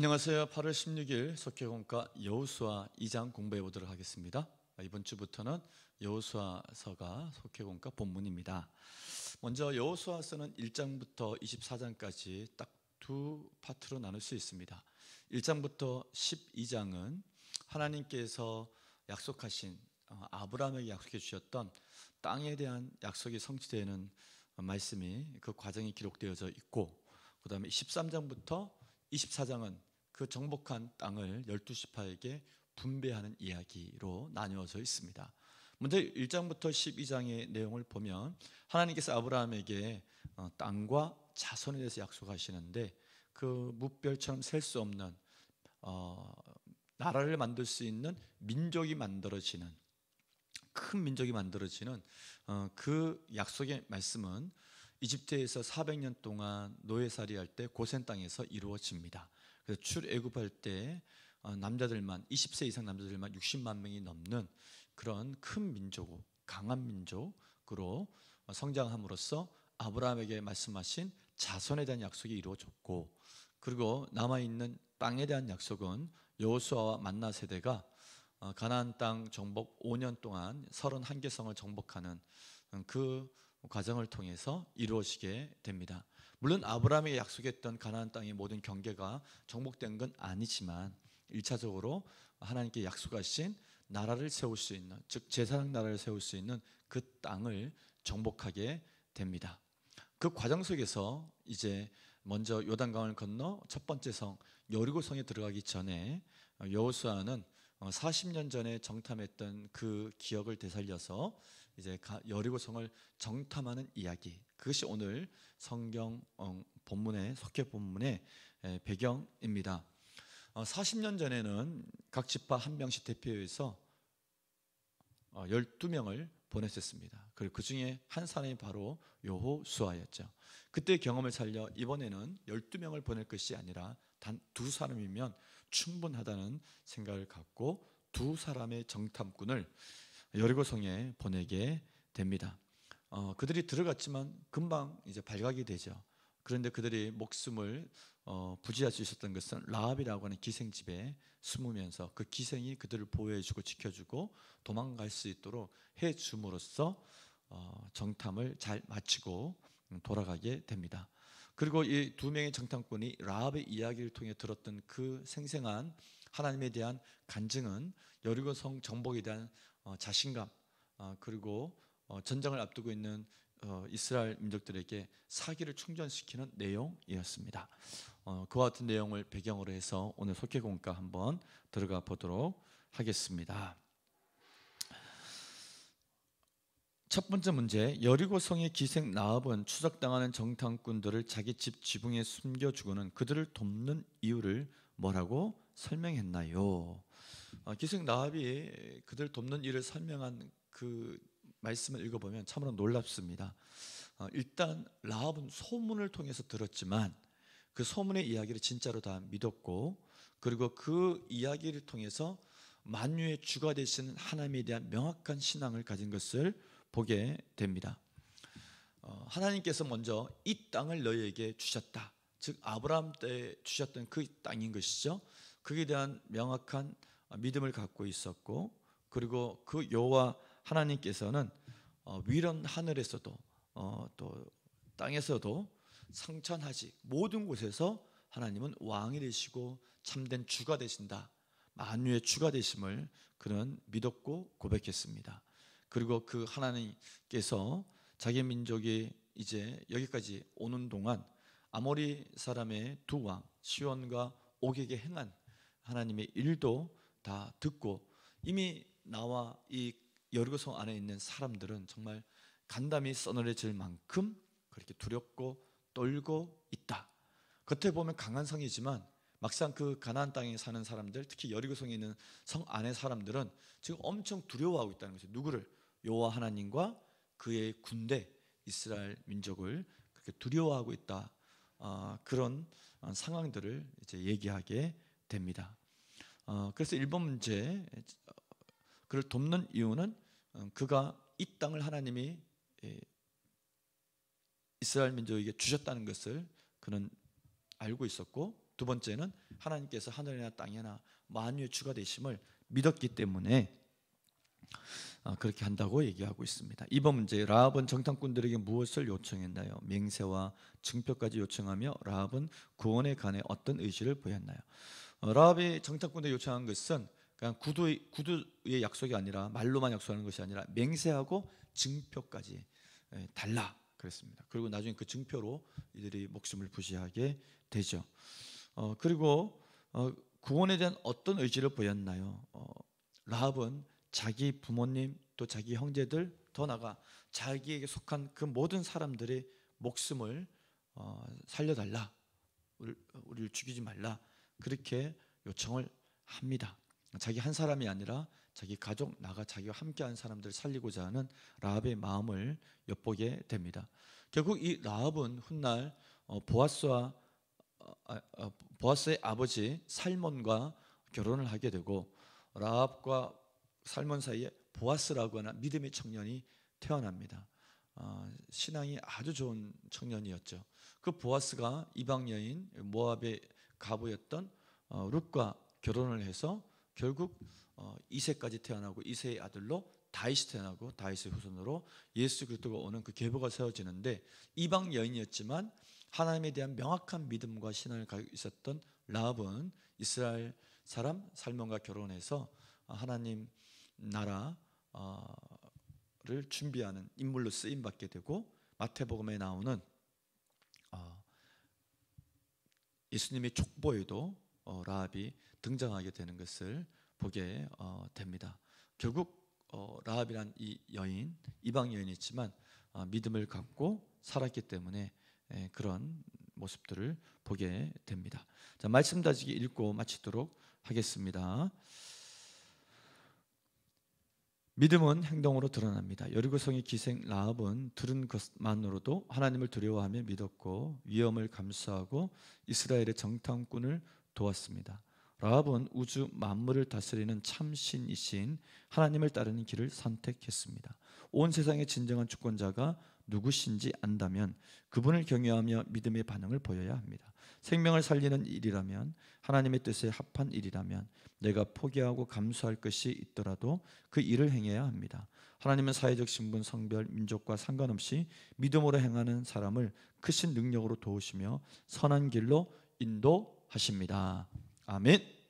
안녕하세요. 8월 16일 속회공과 여호수아 2장 공부해 보도록 하겠습니다. 이번 주부터는 여호수아서가 속회공과 본문입니다. 먼저 여호수아서는 1장부터 24장까지 딱 두 파트로 나눌 수 있습니다. 1장부터 12장은 하나님께서 약속하신 아브라함에게 약속해 주셨던 땅에 대한 약속이 성취되는 말씀이 그 과정이 기록되어져 있고, 그 다음에 13장부터 24장은 그 정복한 땅을 12지파에게 분배하는 이야기로 나누어져 있습니다. 먼저 1장부터 12장의 내용을 보면 하나님께서 아브라함에게 땅과 자손에 대해서 약속하시는데, 그 무별처럼 셀 수 없는 나라를 만들 수 있는 민족이 만들어지는, 큰 민족이 만들어지는 그 약속의 말씀은 이집트에서 400년 동안 노예살이할 때 고센 땅에서 이루어집니다. 그래서 출애굽할 때 남자들만 20세 이상 남자들만 60만 명이 넘는 그런 큰 민족, 강한 민족으로 성장함으로써 아브라함에게 말씀하신 자손에 대한 약속이 이루어졌고, 그리고 남아있는 땅에 대한 약속은 여호수아와 만나 세대가 가나안 땅 정복 5년 동안 31개 성을 정복하는 그 과정을 통해서 이루어지게 됩니다. 물론 아브라함에게 약속했던 가나안 땅의 모든 경계가 정복된 건 아니지만 1차적으로 하나님께 약속하신 나라를 세울 수 있는, 즉 제사장 나라를 세울 수 있는 그 땅을 정복하게 됩니다. 그 과정 속에서 이제 먼저 요단강을 건너 첫 번째 성 여리고성에 들어가기 전에 여호수아는 40년 전에 정탐했던 그 기억을 되살려서 이제 여리고성을 정탐하는 이야기, 그것이 오늘 성경 본문의 속회 본문의 배경입니다. 40년 전에는 각 지파 한 명씩 대표해서 12명을 보냈었습니다. 그리고 그 중에 한 사람이 바로 여호수아였죠. 그때 경험을 살려 이번에는 12명을 보낼 것이 아니라 단 두 사람이면 충분하다는 생각을 갖고 두 사람의 정탐꾼을 여리고성에 보내게 됩니다. 그들이 들어갔지만 금방 이제 발각이 되죠. 그런데 그들이 목숨을 부지할 수 있었던 것은 라합이라고 하는 기생집에 숨으면서 그 기생이 그들을 보호해주고 지켜주고 도망갈 수 있도록 해줌으로써 정탐을 잘 마치고 돌아가게 됩니다. 그리고 이 두 명의 정탐꾼이 라합의 이야기를 통해 들었던 그 생생한 하나님에 대한 간증은 여리고성 정복에 대한 자신감, 그리고 전쟁을 앞두고 있는 이스라엘 민족들에게 사기를 충전시키는 내용이었습니다. 그와 같은 내용을 배경으로 해서 오늘 속회공과 한번 들어가 보도록 하겠습니다. 첫 번째 문제, 여리고성의 기생 라합은 추적당하는 정탐꾼들을 자기 집 지붕에 숨겨주고는 그들을 돕는 이유를 뭐라고 설명했나요? 기생 라합이 그들 돕는 일을 설명한 그 말씀을 읽어보면 참으로 놀랍습니다. 일단 라합은 소문을 통해서 들었지만 그 소문의 이야기를 진짜로 다 믿었고, 그리고 그 이야기를 통해서 만유의 주가 되시는 하나님에 대한 명확한 신앙을 가진 것을 보게 됩니다. 하나님께서 먼저 이 땅을 너희에게 주셨다, 즉 아브라함 때 주셨던 그 땅인 것이죠. 그에 대한 명확한 믿음을 갖고 있었고, 그리고 그 여호와 하나님께서는 위런 하늘에서도 또 땅에서도 성천하지 모든 곳에서 하나님은 왕이 되시고 참된 주가 되신다, 만유의 주가 되심을 그는 믿었고 고백했습니다. 그리고 그 하나님께서 자기 민족이 이제 여기까지 오는 동안 아모리 사람의 두 왕 시온과 옥에게 행한 하나님의 일도 다 듣고, 이미 나와 이 여리고성 안에 있는 사람들은 정말 간담이 서늘해질 만큼 그렇게 두렵고 떨고 있다. 겉에 보면 강한 성이지만 막상 그 가나안 땅에 사는 사람들, 특히 여리고성에 있는 성 안의 사람들은 지금 엄청 두려워하고 있다는 거죠. 누구를? 여호와 하나님과 그의 군대 이스라엘 민족을 그렇게 두려워하고 있다. 그런 상황들을 이제 얘기하게 됩니다. 그래서 1번 문제, 그를 돕는 이유는 그가 이 땅을 하나님이 이스라엘 민족에게 주셨다는 것을 그는 알고 있었고, 두 번째는 하나님께서 하늘이나 땅이나 만유의 주가 되심을 믿었기 때문에 그렇게 한다고 얘기하고 있습니다. 이번 문제, 라합은 정탐꾼들에게 무엇을 요청했나요? 맹세와 증표까지 요청하며 라합은 구원에 관해 어떤 의지를 보였나요? 라합이 정탐꾼들에게 요청한 것은 그냥 구두의 약속이 아니라, 말로만 약속하는 것이 아니라 맹세하고 증표까지 달라 그랬습니다. 그리고 나중에 그 증표로 이들이 목숨을 부지하게 되죠. 그리고 구원에 대한 어떤 의지를 보였나요? 라합은 자기 부모님, 또 자기 형제들, 더 나아가 자기에게 속한 그 모든 사람들의 목숨을 살려달라, 우리를 죽이지 말라, 그렇게 요청을 합니다. 자기 한 사람이 아니라 자기 가족, 나가 자기와 함께한 사람들을 살리고자 하는 라합의 마음을 엿보게 됩니다. 결국 이 라합은 훗날 보아스의 아버지 살몬과 결혼을 하게 되고, 라합과 살몬 사이에 보아스라고 하는 믿음의 청년이 태어납니다. 신앙이 아주 좋은 청년이었죠. 그 보아스가 이방 여인 모압의 가부였던 룻과 결혼을 해서 결국 이세까지 태어나고, 이세의 아들로 다윗이 태어나고, 다윗의 후손으로 예수 그리스도가 오는 그 계보가 세워지는데, 이방 여인이었지만 하나님에 대한 명확한 믿음과 신앙을 가지고 있었던 라합은 이스라엘 사람 살몬과 결혼해서 하나님 나라를 준비하는 인물로 쓰임 받게 되고, 마태복음에 나오는 예수님의 족보에도 라합이 등장하게 되는 것을 보게 됩니다. 결국 라합이란 이 여인, 이방 여인이지만 믿음을 갖고 살았기 때문에 그런 모습들을 보게 됩니다. 자, 말씀 다지기 읽고 마치도록 하겠습니다. 믿음은 행동으로 드러납니다. 여리고성의 기생 라합은 들은 것만으로도 하나님을 두려워하며 믿었고 위험을 감수하고 이스라엘의 정탐꾼을 도왔습니다. 라합은 우주 만물을 다스리는 참신이신 하나님을 따르는 길을 선택했습니다. 온 세상의 진정한 주권자가 누구신지 안다면 그분을 경외하며 믿음의 반응을 보여야 합니다. 생명을 살리는 일이라면, 하나님의 뜻에 합한 일이라면 내가 포기하고 감수할 것이 있더라도 그 일을 행해야 합니다. 하나님은 사회적 신분, 성별, 민족과 상관없이 믿음으로 행하는 사람을 크신 능력으로 도우시며 선한 길로 인도하십니다. 아멘.